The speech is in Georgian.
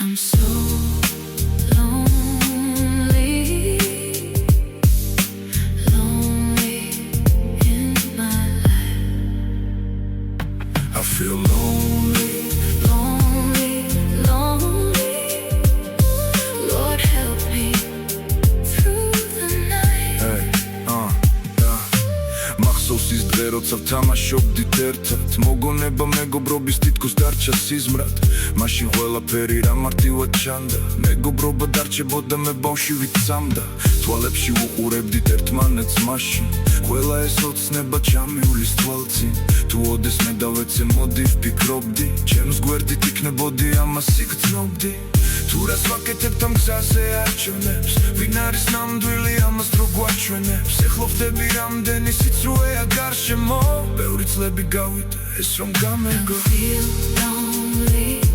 I'm so lonely, lonely in my life. I feel lonely. Lonely, lonely. Lord help me through the night. Hey, მახსოვს ის დღე, როცა ვთამაშობდით ერთად, მოგონება მეგობრობის თითქოს დარჩა სიზმრად. მაშინ ყველაფერი რა მარტივად ჩანდა, მეგობრობა დარჩებოდა, მე ბავში ვიცამდა. თვალებში უყურებდით ერთმანეთს მაშინ, ყველა ეს ოცნება ჩამივლის თვალწინ. თუ ოდეს მე დავეცე მოდი ვფიქრობდი, ჩემს გვერდით იქნებოდი, ამას იგრძნობდი. თუ რას ვაკეთებთ ამ გზაზე არჩევნებს, ვინ არის ნამდვილი, ამას დრო გვაჩვენებს. ეხლა ვხდები რამდენი სიცრუეა გარშემო, ბევრი წლები გავიდა ეს რომ გამეგო. Feel lonely.